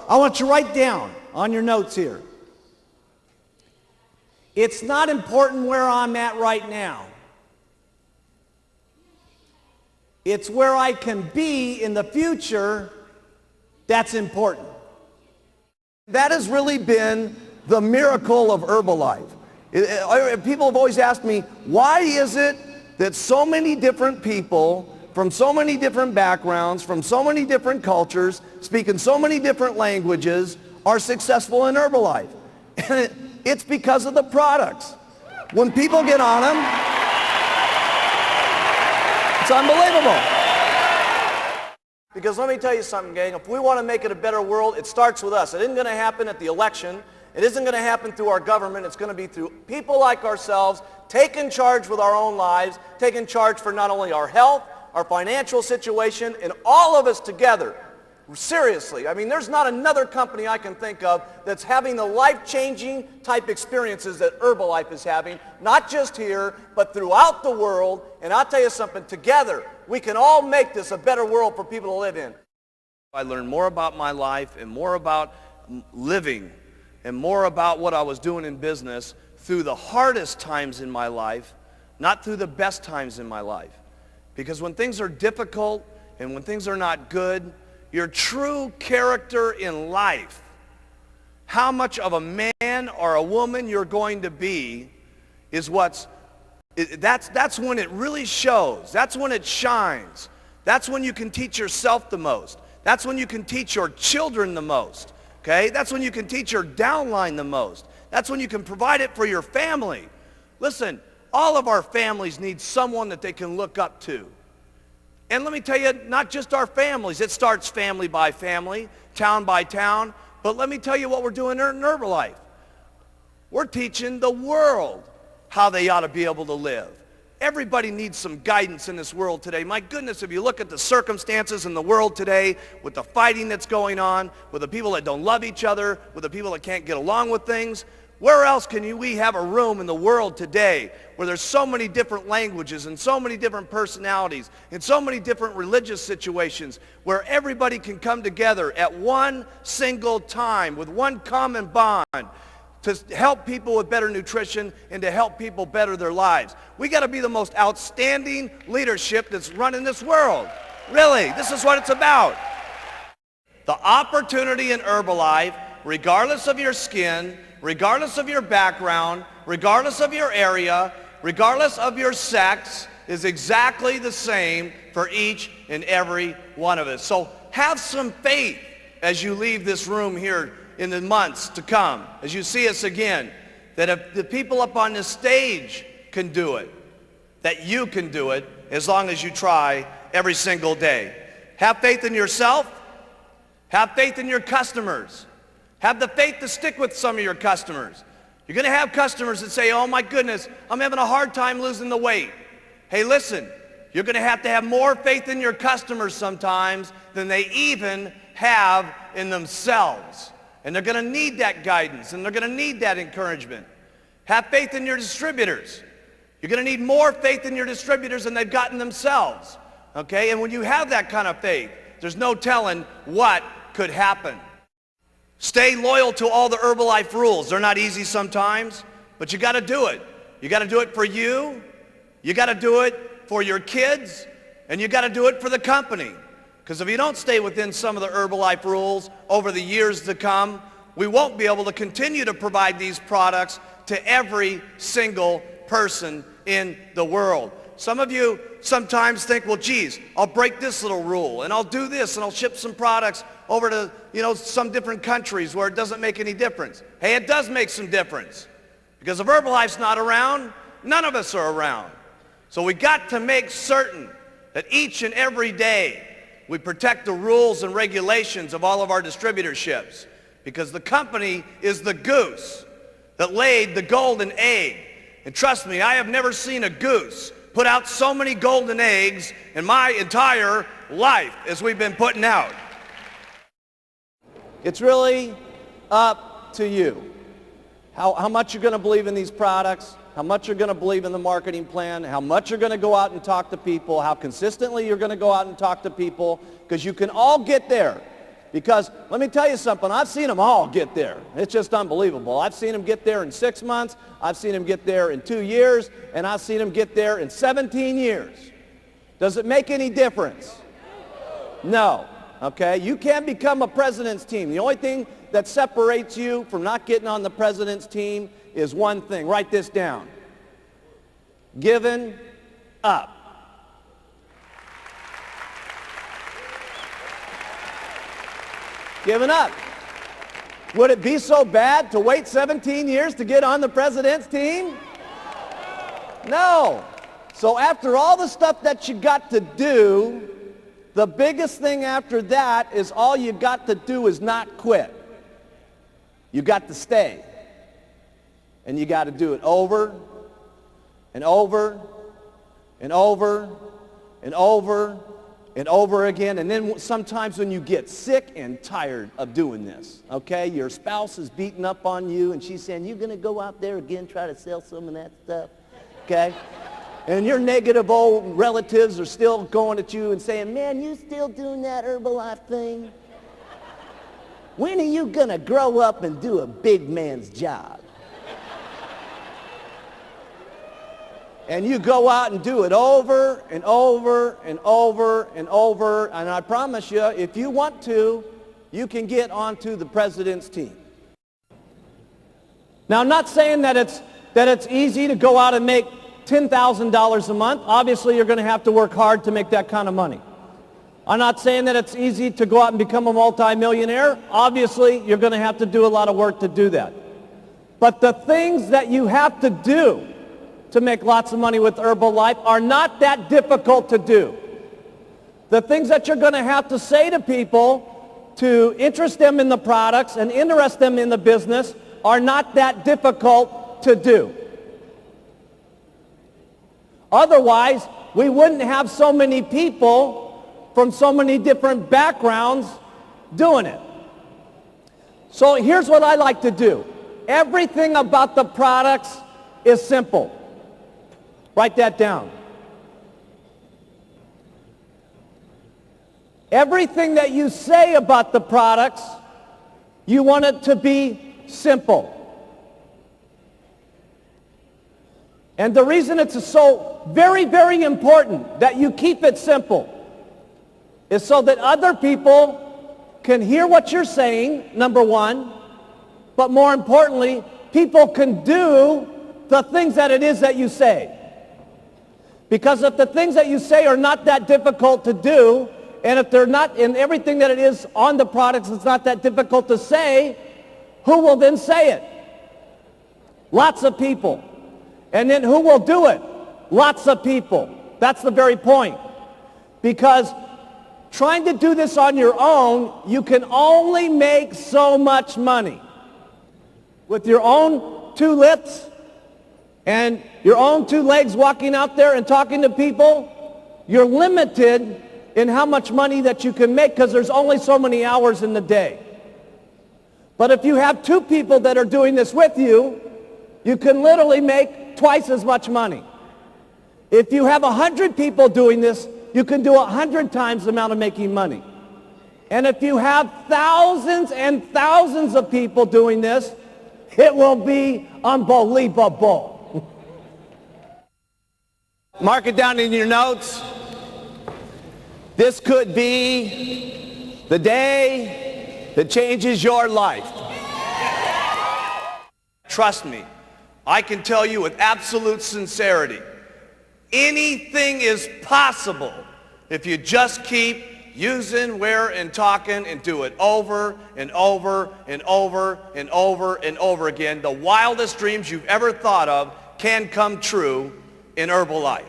I want you to write down on your notes here. It's not important where I'm at right now. It's where I can be in the future that's important. That has really been the miracle of Herbalife. People have always asked me, why is it that so many different people from so many different backgrounds, from so many different cultures, speaking so many different languages, are successful in Herbalife? And it's because of the products. When people get on them, it's unbelievable. Because let me tell you something, gang, if we want to make it a better world, it starts with us. It isn't going to happen at the election. It isn't going to happen through our government. It's going to be through people like ourselves, taking charge with our own lives, taking charge for not only our health, our financial situation, and all of us together. Seriously, I mean, there's not another company I can think of that's having the life-changing type experiences that Herbalife is having, not just here, but throughout the world. And I'll tell you something, together, we can all make this a better world for people to live in. I learned more about my life and more about living and more about what I was doing in business through the hardest times in my life, not through the best times in my life. Because when things are difficult and when things are not good, your true character in life, how much of a man or a woman you're going to be, is that's when it really shows. That's when it shines. That's when you can teach yourself the most. That's when you can teach your children the most. Okay? That's when you can teach your downline the most. That's when you can provide it for your family. Listen, all of our families need someone that they can look up to. And let me tell you, not just our families. It starts family by family, town by town. But let me tell you what we're doing in Herbalife. We're teaching the world how they ought to be able to live. Everybody needs some guidance in this world today. My goodness, if you look at the circumstances in the world today, with the fighting that's going on, with the people that don't love each other, with the people that can't get along with things, where else can we have a room in the world today where there's so many different languages and so many different personalities and so many different religious situations where everybody can come together at one single time with one common bond to help people with better nutrition and to help people better their lives? We got to be the most outstanding leadership that's running this world. Really, this is what it's about. The opportunity in Herbalife, regardless of your skin, regardless of your background, regardless of your area, regardless of your sex, is exactly the same for each and every one of us. So have some faith as you leave this room here in the months to come, as you see us again, that if the people up on this stage can do it, that you can do it as long as you try every single day. Have faith in yourself. Have faith in your customers. Have the faith to stick with some of your customers. You're going to have customers that say, oh my goodness, I'm having a hard time losing the weight. Hey, listen, you're going to have more faith in your customers sometimes than they even have in themselves. And they're going to need that guidance, and they're going to need that encouragement. Have faith in your distributors. You're going to need more faith in your distributors than they've gotten themselves. Okay? And when you have that kind of faith, there's no telling what could happen. Stay loyal to all the Herbalife rules. They're not easy sometimes, but you got to do it. You got to do it for you. You got to do it for your kids, and you got to do it for the company. Because if you don't stay within some of the Herbalife rules over the years to come, we won't be able to continue to provide these products to every single person in the world. Some of you sometimes think, well, geez, I'll break this little rule, and I'll do this, and I'll ship some products over to, some different countries where it doesn't make any difference. Hey, it does make some difference. Because if Herbalife's not around, none of us are around. So we got to make certain that each and every day we protect the rules and regulations of all of our distributorships. Because the company is the goose that laid the golden egg. And trust me, I have never seen a goose put out so many golden eggs in my entire life as we've been putting out. It's really up to you. How much you're going to believe in these products, how much you're going to believe in the marketing plan, how much you're going to go out and talk to people, how consistently you're going to go out and talk to people, because you can all get there. Because let me tell you something, I've seen them all get there. It's just unbelievable. I've seen them get there in 6 months, I've seen them get there in 2 years, and I've seen them get there in 17 years. Does it make any difference? No. Okay? You can't become a president's team. The only thing that separates you from not getting on the president's team is one thing. Write this down. Giving up. Giving up. Would it be so bad to wait 17 years to get on the president's team? No. So after all the stuff that you got to do, the biggest thing after that is all you got to do is not quit. You got to stay. And you got to do it over and over and over and over and over again. And then sometimes when you get sick and tired of doing this, okay, your spouse is beating up on you and she's saying, you're going to go out there again, try to sell some of that stuff, okay? And your negative old relatives are still going at you and saying, man, you still doing that Herbalife thing? When are you going to grow up and do a big man's job? And you go out and do it over and over and over and over. And I promise you, if you want to, you can get onto the president's team. Now, I'm not saying that it's easy to go out and make $10,000 a month. Obviously, you're going to have to work hard to make that kind of money. I'm not saying that it's easy to go out and become a multimillionaire. Obviously, you're going to have to do a lot of work to do that. But the things that you have to do to make lots of money with Herbalife are not that difficult to do. The things that you're going to have to say to people to interest them in the products and interest them in the business are not that difficult to do. Otherwise, we wouldn't have so many people from so many different backgrounds doing it. So here's what I like to do. Everything about the products is simple. Write that down. Everything that you say about the products, you want it to be simple. And the reason it's so very, very important that you keep it simple is so that other people can hear what you're saying, number one, but more importantly, people can do the things that it is that you say. Because if the things that you say are not that difficult to do, and if they're not in everything that it is on the products, it's not that difficult to say, who will then say it? Lots of people. And then who will do it? Lots of people. That's the very point. Because trying to do this on your own, you can only make so much money. With your own two lips and your own two legs walking out there and talking to people, you're limited in how much money that you can make because there's only so many hours in the day. But if you have two people that are doing this with you, you can literally make twice as much money. If you have 100 people doing this, you can do 100 times the amount of making money. And if you have thousands and thousands of people doing this, it will be unbelievable. Mark it down in your notes. This could be the day that changes your life. Trust me, I can tell you with absolute sincerity, anything is possible if you just keep using, where, and talking and do it over and over and over and over and over again. The wildest dreams you've ever thought of can come true in Herbalife.